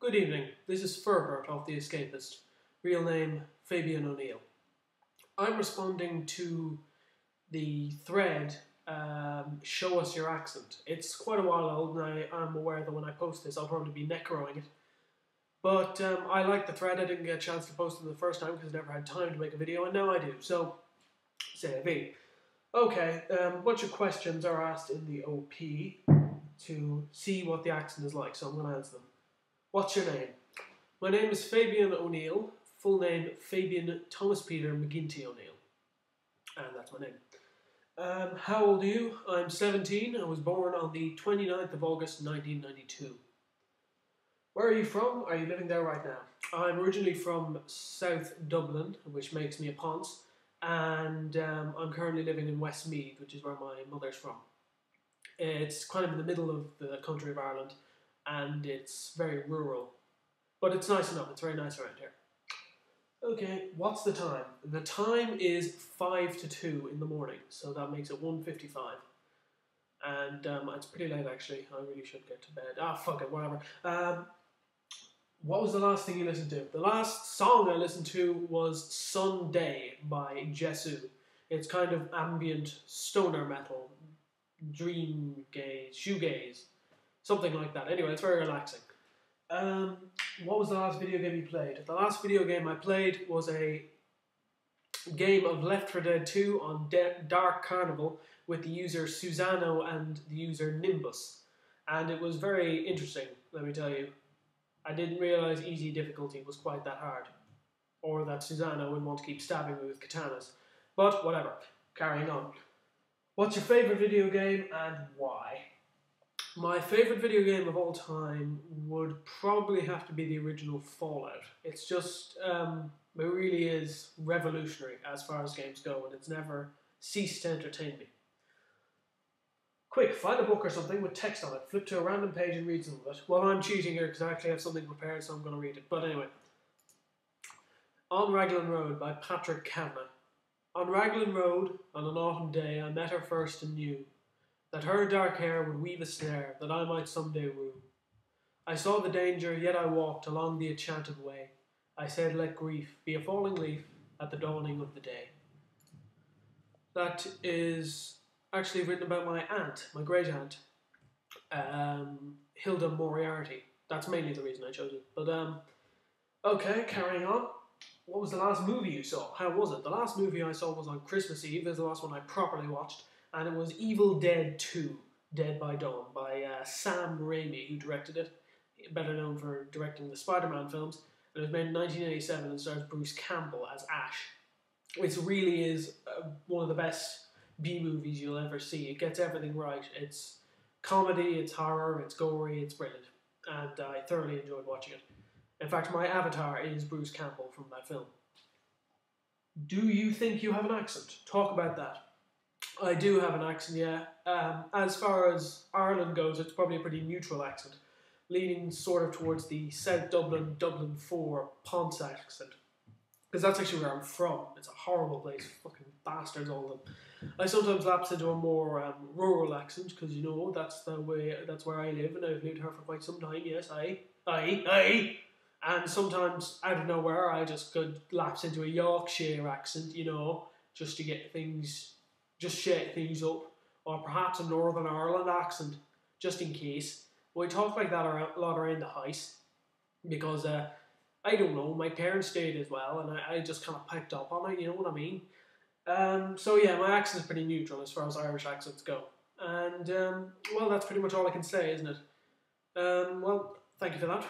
Good evening, this is Ferbert of the Escapist, real name Fabian O'Neill. I'm responding to the thread, show us your accent. It's quite a while old and I'm aware that when I post this I'll probably be necroing it. But I like the thread. I didn't get a chance to post it the first time because I never had time to make a video, and now I do, so c'est la vie. Okay, a bunch of questions are asked in the OP to see what the accent is like, so I'm going to answer them. What's your name? My name is Fabian O'Neill, full name Fabian Thomas Peter McGinty O'Neill, and that's my name. How old are you? I'm 17. I was born on the 29th of August 1992. Where are you from? Are you living there right now? I'm originally from South Dublin, which makes me a Ponce, and I'm currently living in Westmeath, which is where my mother's from. It's kind of in the middle of the country of Ireland, and it's very rural, but it's nice enough. It's very nice around here. Okay, what's the time? The time is 5 to 2 in the morning, so that makes it 1:55. And it's pretty late actually. I really should get to bed. Ah, fuck it, whatever. What was the last thing you listened to? The last song I listened to was Sunday by Jesu. It's kind of ambient stoner metal, dream gaze, shoegaze, something like that. Anyway, it's very relaxing. What was the last video game you played? The last video game I played was a game of Left 4 Dead 2 on Dark Carnival with the user Susano and the user Nimbus. And it was very interesting, let me tell you. I didn't realise easy difficulty was quite that hard. Or that Susano would want to keep stabbing me with katanas. But whatever, carrying on. What's your favourite video game and why? My favourite video game of all time would probably have to be the original Fallout. It's just, it really is revolutionary as far as games go, and it's never ceased to entertain me. Quick, find a book or something with text on it, flip to a random page and read some of it. Well, I'm cheating here because I actually have something prepared, so I'm going to read it. But anyway. On Raglan Road by Patrick Kavanagh. On Raglan Road, on an autumn day, I met her first and knew that her dark hair would weave a snare that I might someday woo. I saw the danger, yet I walked along the enchanted way. I said, let grief be a falling leaf at the dawning of the day. That is actually written about my aunt, my great aunt, Hilda Moriarty. That's mainly the reason I chose it. But, okay, carrying on. What was the last movie you saw? How was it? The last movie I saw was on Christmas Eve. It was the last one I properly watched. And it was Evil Dead 2, Dead by Dawn, by Sam Raimi, who directed it. Better known for directing the Spider-Man films. And it was made in 1987 and stars Bruce Campbell as Ash. It really is one of the best B-movies you'll ever see. It gets everything right. It's comedy, it's horror, it's gory, it's brilliant. And I thoroughly enjoyed watching it. In fact, my avatar is Bruce Campbell from that film. Do you think you have an accent? Talk about that. I do have an accent, yeah. As far as Ireland goes, it's probably a pretty neutral accent, leaning sort of towards the South Dublin, Dublin 4 Ponce accent. Because that's actually where I'm from. It's a horrible place. Fucking bastards, all of them. I sometimes lapse into a more rural accent, because, you know, that's where I live, and I've lived here for quite some time, yes, aye. And sometimes, out of nowhere, I just could lapse into a Yorkshire accent, you know, just to get things, just shake things up. Or perhaps a Northern Ireland accent, just in case. We talk like that a lot around the house, because, I don't know, my parents did as well, and I just kind of picked up on it, you know what I mean? So yeah, my accent is pretty neutral as far as Irish accents go. And, well, that's pretty much all I can say, isn't it? Well, thank you for that.